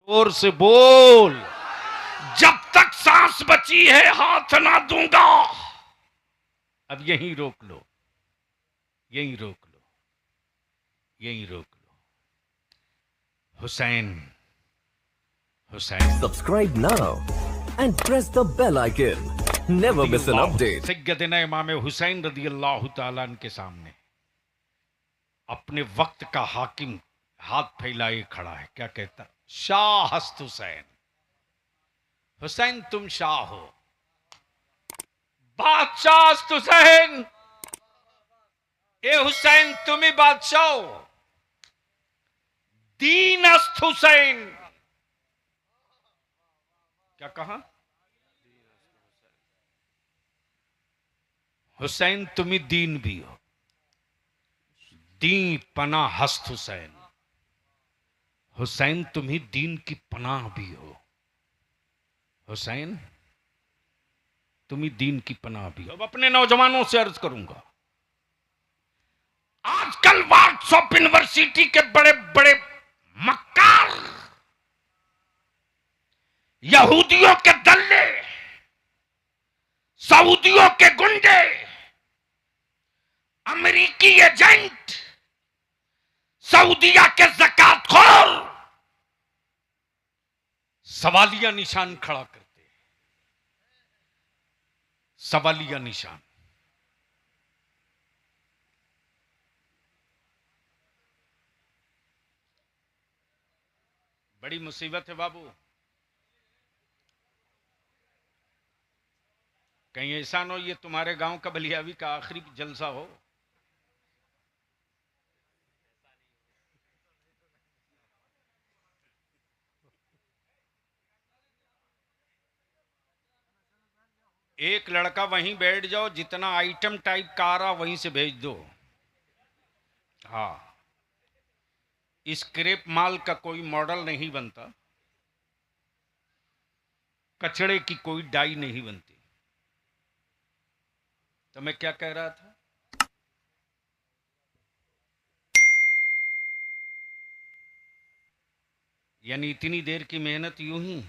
जोर से बोल। जब तक सांस बची है हाथ ना दूंगा। अब यहीं रोक लो, यहीं रोक लो, यहीं रोक लो। Hussain, Hussain. Subscribe now and press the bell icon. Never miss an update. सैयदना इमाम हुसैन रदी अल्लाह तआला के सामने अपने वक्त का हाकिम हाथ फैलाए खड़ा है। क्या कहता? शाह हस्त हुसैन। हुसैन तुम शाह हो, बादशाह हस्त हुसैन। ए हुसैन तुम ही बादशाह हो। दीन हस्त हुसैन। क्या कहा? हुसैन तुम ही दीन भी हो। दी पना हस्त हुसैन। हुसैन तुम ही दीन की पनाह भी हो। हुसैन तुम ही दीन की पनाह भी हो। अब अपने नौजवानों से अर्ज करूंगा, आजकल व्हाट्सएप यूनिवर्सिटी के बड़े बड़े मक्कार यहूदियों के दल्ले, सऊदियों के गुंडे, अमेरिकी एजेंट, सऊदिया के ज़कातखोर सवालिया निशान खड़ा करते हैं। सवालिया निशान। बड़ी मुसीबत है बाबू। कहीं ऐसा न हो ये तुम्हारे गांव का बलियावी का आखिरी जलसा हो। एक लड़का वहीं बैठ जाओ, जितना आइटम टाइप का आ रहा वहीं से भेज दो। हाँ, स्क्रैप माल का कोई मॉडल नहीं बनता, कचड़े की कोई डाई नहीं बनती। तो मैं क्या कह रहा था? यानी इतनी देर की मेहनत यूं ही।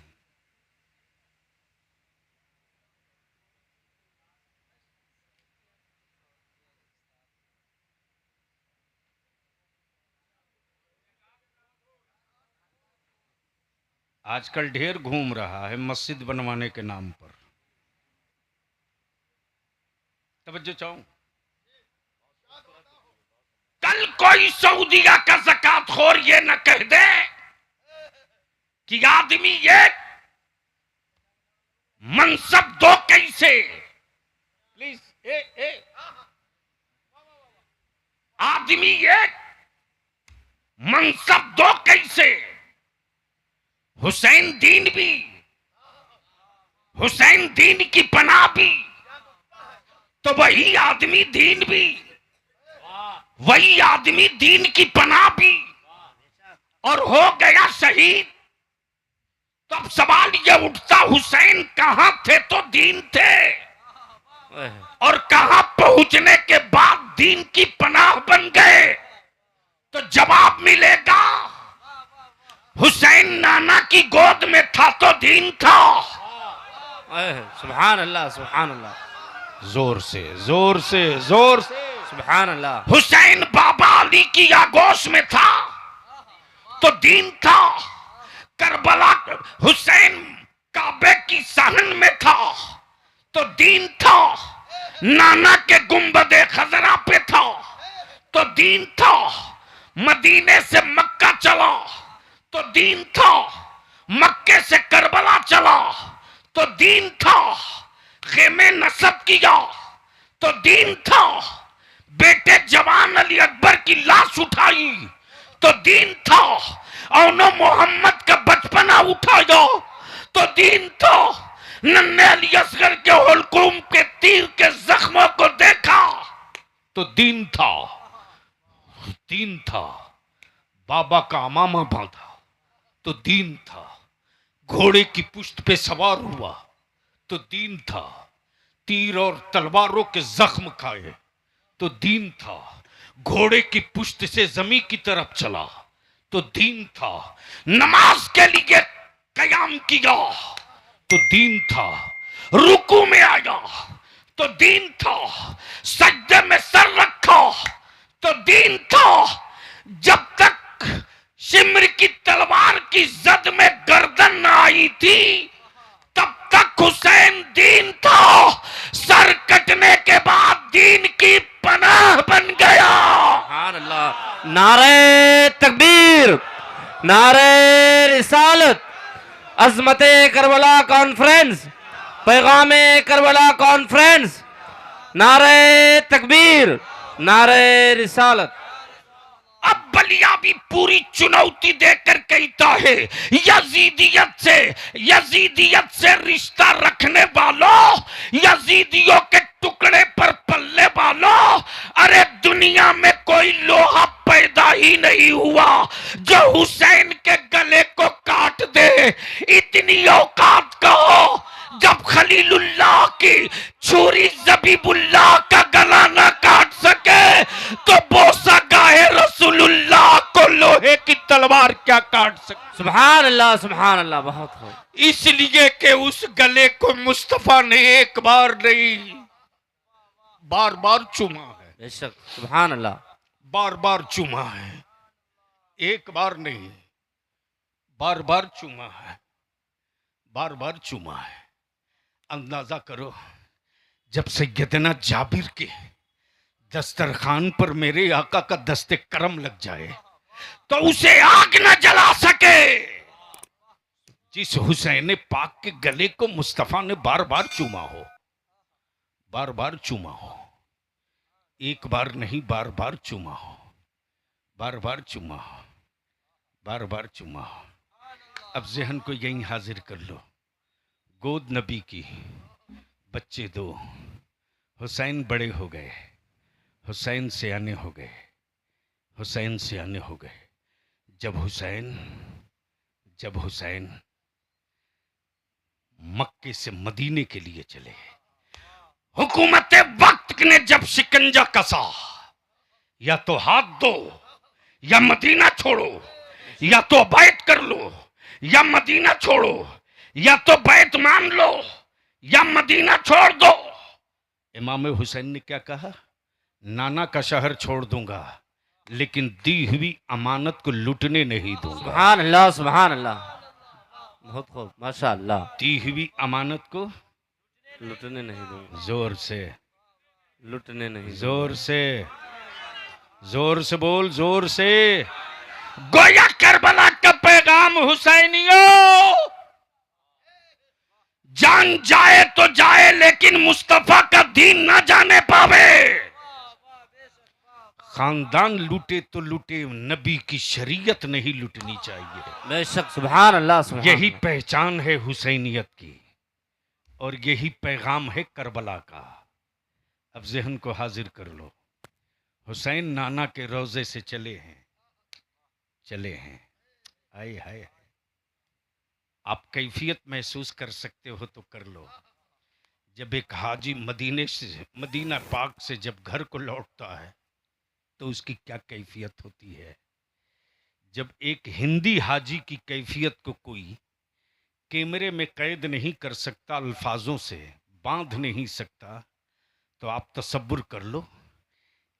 आजकल ढेर घूम रहा है मस्जिद बनवाने के नाम पर। तवज्जो चाहूं, कल कोई सऊदिया का ज़कातखोर ये न कह दे कि आदमी ये मनसब दो कैसे। प्लीज आदमी ये मनसब दो कैसे। हुसैन दीन भी, हुसैन दीन की पनाह भी, तो वही आदमी दीन भी, वही आदमी दीन की पनाह भी, और हो गया शहीद। तो अब सवाल ये उठता, हुसैन कहां थे तो दीन थे, और कहां पहुंचने के बाद दीन की पनाह बन गए। तो जवाब मिलेगा, हुसैन नाना की गोद में था तो दीन था। सुभान अल्लाह, सुभान अल्लाह। जोर से, जोर से, जोर से सुभान अल्लाह। हुसैन बाबा अली की आगोश में था तो दीन था। करबला हुसैन काबे की सहन में था तो दीन था। नाना के गुंबदे खजरा पे था तो दीन था। मदीने से मक्का चला तो दीन था। मक्के से करबला चला तो दीन था। खेमे नसब किया तो दीन था। बेटे जवान अली अकबर की लाश उठाई तो दीन था। औनो मोहम्मद का बचपना उठाया तो दीन था। नन्हे अली असगर के हुलकुम के तीर के जख्मों को देखा तो दीन था। दीन था। बाबा का अमामा बांधा तो दीन था। घोड़े की पुश्त पे सवार हुआ तो दीन था। तीर और तलवारों के जख्म खाए तो दीन था। घोड़े की पुश्त से जमीन की तरफ चला तो दीन था। नमाज के लिए किया तो दीन था, रुकू में आया तो दीन था, सजदे में सर रखा तो दीन था। जब तक शिमर की तलवार की जद में गर्दन न आई थी तब तक हुसैन दीन था। सर कटने के बाद दीन की पनाह बन गया। सुभान अल्लाह। नारे तकबीर, नारे रिसालत, अजमते Karbala conference, Paigame Karbala conference, नारे तकबीर, नारे रिसालत। अब बलिया भी पूरी चुनौती देकर कहता है, यजीदियत से रिश्ता रखने वालों, यजीदियों के टुकड़े पर पलने वालों, अरे दुनिया में कोई लोहा पैदा ही नहीं हुआ जो हुसैन के गले को काट दे। इतनी औकात कहो, जब खलीलुल्लाह की छुरी जबीबुल्लाह का गला ना काट सके तो बोसा गाहे रसूलुल्लाह को लोहे की तलवार क्या काट सकती। सुभान अल्लाह, सुभान अल्लाह। बहुत हो। इसलिए कि उस गले को मुस्तफा ने एक बार नहीं बार बार चूमा है। बेशक, सुभान अल्लाह। बार बार चूमा है, एक बार नहीं, बार बार चूमा है, बार बार चूमा है। अंदाजा करो, जब सैयदना जाबिर के दस्तरखान पर मेरे आका का दस्ते करम लग जाए तो उसे आग न जला सके। जिस हुसैन पाक के गले को मुस्तफा ने बार बार चूमा हो, बार बार चूमा हो, एक बार नहीं बार बार चूमा हो, बार बार चूमा हो, बार बार चूमा हो। अब जहन को यहीं हाजिर कर लो, गोद नबी की, बच्चे दो, हुसैन बड़े हो गए, हुसैन सियाने हो गए, हुसैन सियाने हो गए। जब हुसैन मक्के से मदीने के लिए चले, हुकूमत वक्त ने जब शिकंजा कसा, या तो हाथ दो या मदीना छोड़ो, या तो बैत कर लो या मदीना छोड़ो, या तो बैत मान लो या मदीना छोड़ दो। इमाम हुसैन ने क्या कहा? नाना का शहर छोड़ दूंगा लेकिन दी हुई अमानत को लूटने नहीं दूंगा। सुभान अल्लाह, सुभान अल्लाह। बहुत खूब, माशाअल्लाह। दी हुई अमानत को लुटने नहीं दूंगा, जोर से, लुटने नहीं, जोर से, जोर से बोल, जोर से। गोया करबला का पैगाम हुसैनियों, जान जाए तो जाए लेकिन मुस्तफा का दीन ना जाने पावे। खानदान लूटे तो लूटे, नबी की शरीयत नहीं लूटनी चाहिए। बेशक, सुभान अल्लाह, सुभान यही अल्लाह। पहचान है हुसैनियत की और यही पैगाम है करबला का। अब जहन को हाजिर कर लो, हुसैन नाना के रोजे से चले हैं, चले हैं। आए हाय, आप कैफियत महसूस कर सकते हो तो कर लो। जब एक हाजी मदीने से, मदीना पाक से जब घर को लौटता है तो उसकी क्या कैफियत होती है। जब एक हिंदी हाजी की कैफियत को कोई कैमरे में कैद नहीं कर सकता, अल्फाजों से बांध नहीं सकता, तो आप तसव्वुर कर लो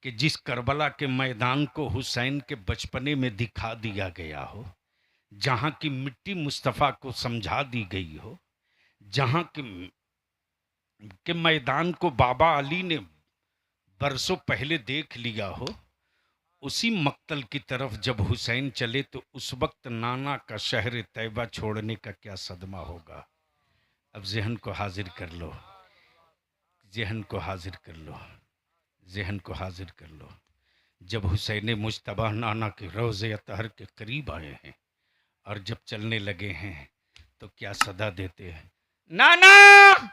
कि जिस करबला के मैदान को हुसैन के बचपने में दिखा दिया गया हो, जहाँ की मिट्टी मुस्तफ़ा को समझा दी गई हो, जहाँ के मैदान को बाबा अली ने बरसों पहले देख लिया हो, उसी मक्तल की तरफ जब हुसैन चले तो उस वक्त नाना का शहर तैयबा छोड़ने का क्या सदमा होगा। अब जहन को हाजिर कर लो, जहन को हाजिर कर लो, जहन को हाजिर कर लो। जब हुसैन मुज्तबा नाना के रोज़े अतहर के करीब आए हैं और जब चलने लगे हैं तो क्या सदा देते हैं? नाना,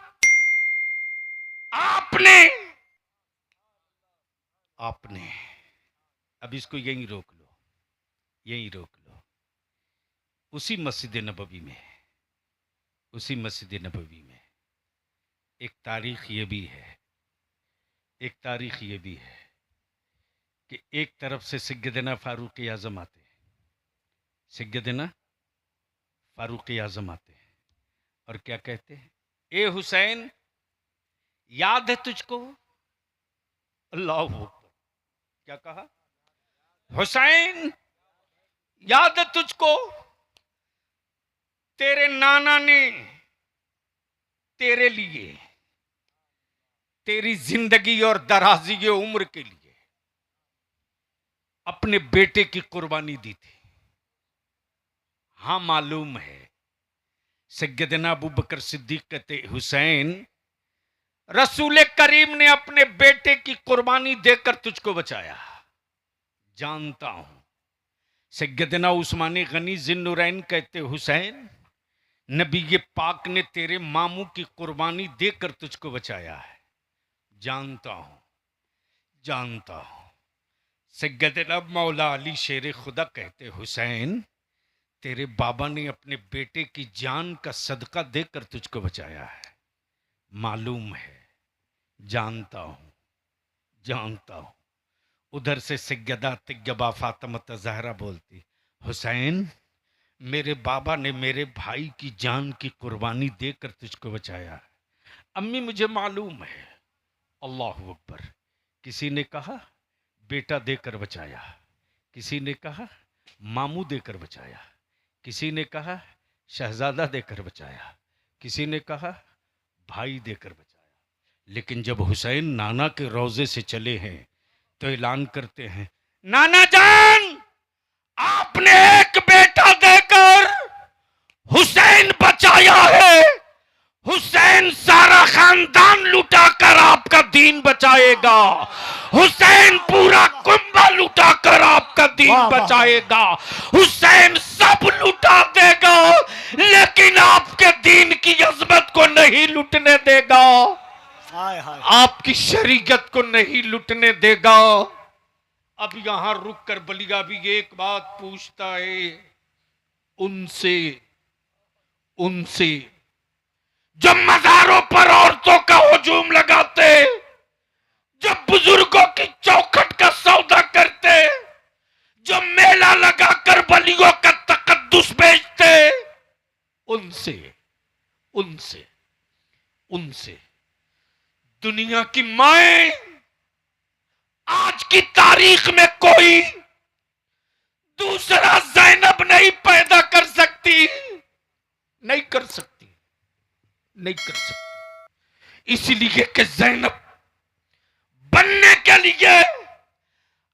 आपने आपने अब इसको यहीं रोक लो, यहीं रोक लो। उसी मस्जिद नबवी में, उसी मस्जिद नबवी में एक तारीख ये भी है, एक तारीख ये भी है कि एक तरफ से सैयदना फारूक आज़म आते हैं, सैयदना फारूक आज़म आते हैं, और क्या कहते हैं, ए हुसैन याद है तुझको? अल्लाह अकबर। क्या कहा? हुसैन याद है तुझको, तेरे नाना ने तेरे लिए, तेरी जिंदगी और दराजी उम्र के लिए अपने बेटे की कुर्बानी दी थी। हां मालूम है। सैयदना अबू बकर सिद्दीक कहते, हुसैन रसूल करीम ने अपने बेटे की कुर्बानी देकर तुझको बचाया, जानता हूं। सैयदना उस्मान गनी जिन्नुरैन कहते, हुसैन नबी ये पाक ने तेरे मामू की कुर्बानी देकर तुझको बचाया है, जानता हूं, जानता हूं। सैयदना मौला अली शेर खुदा कहते, हुसैन तेरे बाबा ने अपने बेटे की जान का सदका देकर तुझको बचाया है, मालूम है, जानता हूं, जानता हूं। उधर से सैयदा तैयबा फातिमा ज़हरा बोलती, हुसैन मेरे बाबा ने मेरे भाई की जान की कुर्बानी देकर तुझको बचाया है। अम्मी मुझे मालूम है। अल्लाह अकबर। किसी ने कहा बेटा देकर बचाया, किसी ने कहा मामू देकर बचाया, किसी ने कहा शहजादा देकर बचाया, किसी ने कहा भाई देकर बचाया। लेकिन जब हुसैन नाना के रोजे से चले हैं तो ऐलान करते हैं, नाना जान आपने एक बेटा देकर हुसैन बचाया है, हुसैन सारा खानदान लुटाकर आपका दीन बचाएगा, हुसैन पूरा कुंबा लुटाकर आपका दीन बचाएगा, हुसैन सब लुटा देगा लेकिन आपके दीन की अजमत को नहीं लुटने देगा, आपकी शरीयत को नहीं लुटने देगा। अब यहां रुक कर बलिया भी एक बात पूछता है उनसे, उनसे जो मज़ारों पर औरतों का हुजूम लगाते, जो बुजुर्गों की चौखट का सौदा करते, जो मेला लगाकर बलियों का तकद्दुस बेचते, उनसे, उनसे, उनसे दुनिया की माएं आज की तारीख में कोई दूसरा ज़ैनब नहीं पैदा कर सकती, नहीं कर सकती, नहीं कर सकती। इसलिए कि ज़ैनब बनने के लिए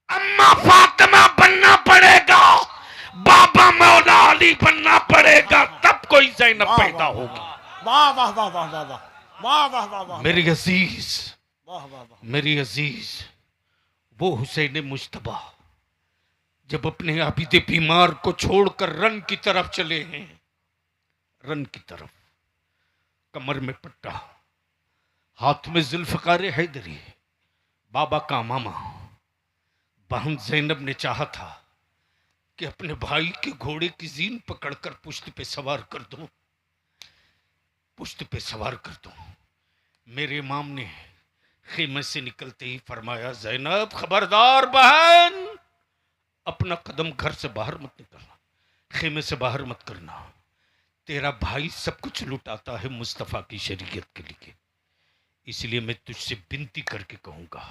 अम्मा फातिमा बनना पड़ेगा, बाबा मौला अली बनना पड़ेगा, तब कोई ज़ैनब पैदा होगी। वाह वाह वाह वाह वाह वाह वाह वाह वाह वाह मेरी अजीज, वाह वाह वाह मेरी अजीज, वो हुसैन मुश्तबा जब अपने आबिदे बीमार को छोड़कर रन की तरफ चले हैं, रन की तरफ, कमर में पट्टा, हाथ में जुल्फकार हैदरी, बाबा का मामा, बहन जैनब ने चाहा था कि अपने भाई के घोड़े की जीन पकड़कर पुश्त पे सवार कर दो, पुश्त पे सवार कर दो। मेरे इमाम ने खेमे से निकलते ही फरमाया, जैनब खबरदार बहन, अपना कदम घर से बाहर मत निकलना, खेमे से बाहर मत करना, तेरा भाई सब कुछ लुटाता है मुस्तफ़ा की शरीयत के लिए, इसलिए मैं तुझसे विनती करके कहूँगा,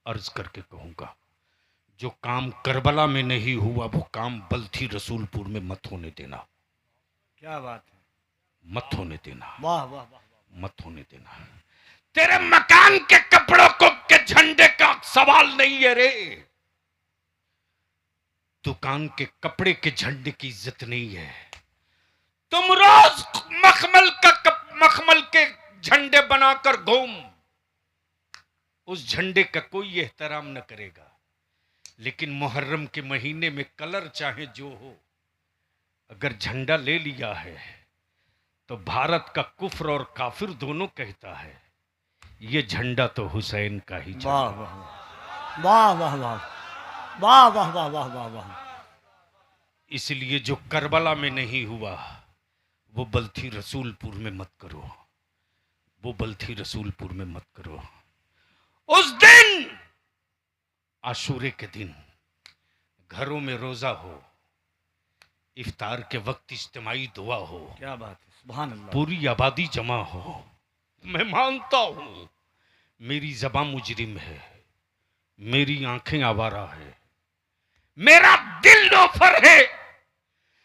अर्ज करके कहूँगा, जो काम करबला में नहीं हुआ वो काम बल्थी रसूलपुर में मत होने देना, क्या बात है, मत होने देना, वाह वाह वाह मत होने देना। तेरे मकान के कपड़ों को के झंडे का सवाल नहीं है रे, दुकान के कपड़े के झंडे की इज्जत नहीं है। तुम रोज मखमल के झंडे बनाकर घूम, उस झंडे का कोई एहतराम न करेगा, लेकिन मुहर्रम के महीने में कलर चाहे जो हो, अगर झंडा ले लिया है तो भारत का कुफ्र और काफिर दोनों कहता है ये झंडा तो हुसैन का ही झंडा। वाह वाह वाह वाह वाह वाह वाह वाह वाह वाह। इसलिए जो करबला में नहीं हुआ वो बल्थी रसूलपुर में मत करो, वो बल्थी रसूलपुर में मत करो। उस दिन आशूरे के दिन घरों में रोजा हो, इफ्तार के वक्त इज्तिमाई दुआ हो, क्या बात है, सुभान अल्लाह। पूरी आबादी जमा हो। मैं मानता हूं मेरी ज़बान मुजरिम है, मेरी आंखें आवारा है, मेरा दिल लोफर है,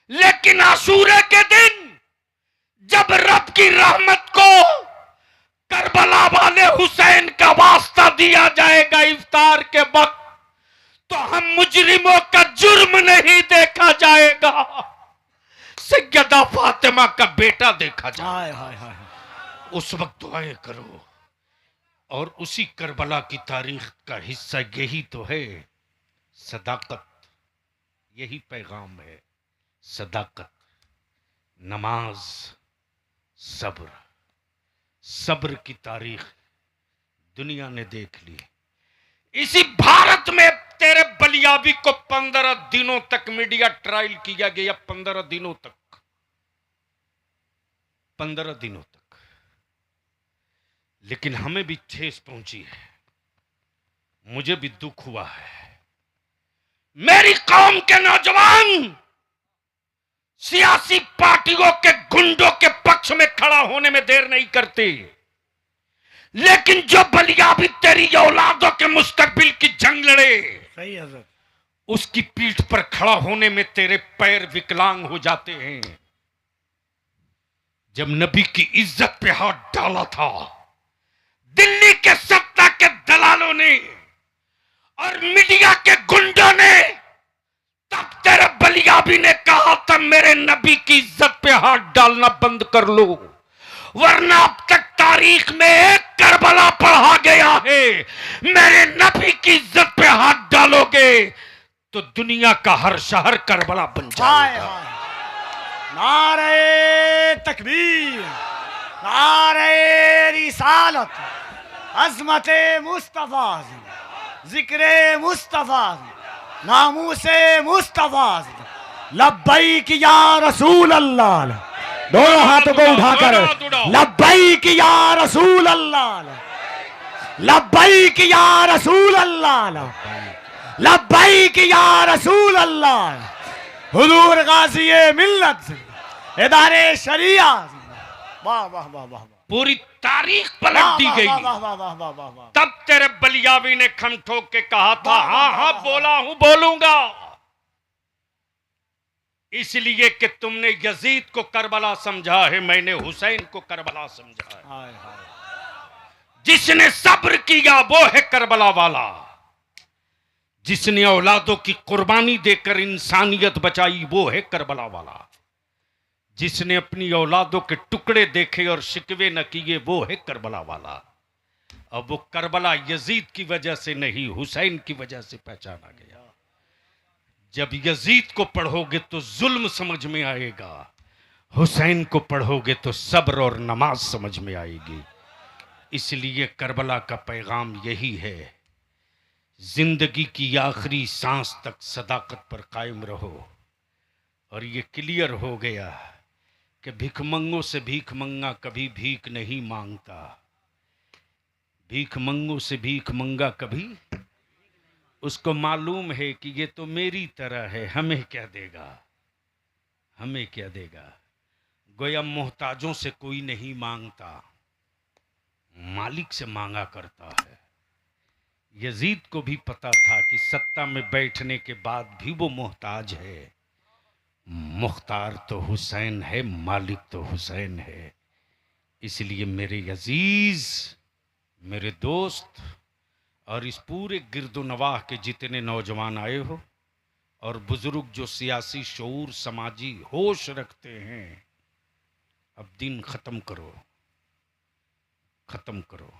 लेकिन आशूरे के दिन जब रब की रहमत को करबला वाले हुसैन का वास्ता दिया जाएगा इफ्तार के वक्त, तो हम मुजरिमों का जुर्म नहीं देखा जाएगा, सैयदा फातिमा का बेटा देखा जाएगा। हाय हाय हाय। उस वक्त दुआएं करो। और उसी करबला की तारीख का हिस्सा यही तो है, सदाकत। यही पैगाम है, सदाकत, नमाज, सब्र। सब्र की तारीख दुनिया ने देख ली। इसी भारत में तेरे बलियाबी को 15 दिनों तक मीडिया ट्रायल किया गया, 15 दिनों तक, 15 दिनों तक। लेकिन हमें भी ठेस पहुंची है, मुझे भी दुख हुआ है। मेरी कौम के नौजवान सियासी पार्टियों के गुंडों के पक्ष में खड़ा होने में देर नहीं करते, लेकिन जो बलियाबी तेरी औलादों के मुस्तकबिल की जंग लड़े, सही हजरत, उसकी पीठ पर खड़ा होने में तेरे पैर विकलांग हो जाते हैं। जब नबी की इज्जत पे हाथ डाला था दिल्ली के सत्ता के दलालों ने और मीडिया के गुंडों ने, तब तेरे बलियाबी ने कहा था मेरे नबी की इज्जत पे हाथ डालना बंद कर लो, वरना अब तक तारीख में एक करबला पढ़ा गया है। मेरे नबी की इज्जत पे हाथ डालोगे तो दुनिया का हर शहर करबला बन हाय जाएगा। हाय। नारे तकबीर, नारे रिसालत, अजमते मुस्तफा, जिक्रे मुस्तफा, नामूसे मुस्तफा, लब्बैक या रसूल अल्लाह। दोनों हाथों को उठाकर लब्बैक या रसूल अल्लाह, लब्बैक या रसूल अल्लाह, लब्बैक या रसूल अल्लाह। हुजूर गाज़ी मिल्लत, इदारे शरिया। वाह वाह वाह वाह। पूरी तारीख पलट दी गई। वाह वाह वाह वाह वाह वाह वाह। तब तेरे बलियाबी ने खम ठोक के कहा था हाँ हाँ बोला हूं, बोलूंगा, इसलिए कि तुमने यजीद को करबला समझा है, मैंने हुसैन को करबला समझा है। हाय हाय। जिसने सब्र किया वो है करबला वाला, जिसने औलादों की कुर्बानी देकर इंसानियत बचाई वो है करबला वाला, जिसने अपनी औलादों के टुकड़े देखे और शिकवे न किए वो है करबला वाला। अब वो करबला यजीद की वजह से नहीं, हुसैन की वजह से पहचाना गया। जब यजीद को पढ़ोगे तो जुल्म समझ में आएगा, हुसैन को पढ़ोगे तो सब्र और नमाज समझ में आएगी। इसलिए करबला का पैगाम यही है, जिंदगी की आखिरी सांस तक सदाकत पर कायम रहो। और ये क्लियर हो गया कि भिखमंगों से भीख मंगा कभी भीख नहीं मांगता, भीख मंगों से भीख मंगा कभी, उसको मालूम है कि ये तो मेरी तरह है, हमें क्या देगा, हमें क्या देगा। गोया मोहताजों से कोई नहीं मांगता, मालिक से मांगा करता है। यजीद को भी पता था कि सत्ता में बैठने के बाद भी वो मोहताज है, मुख्तार तो हुसैन है, मालिक तो हुसैन है। इसलिए मेरे अजीज, मेरे दोस्त और इस पूरे गिरदोनवाह के जितने नौजवान आए हो और बुजुर्ग जो सियासी शऊर, समाजी होश रखते हैं, अब दिन ख़त्म करो, ख़त्म करो।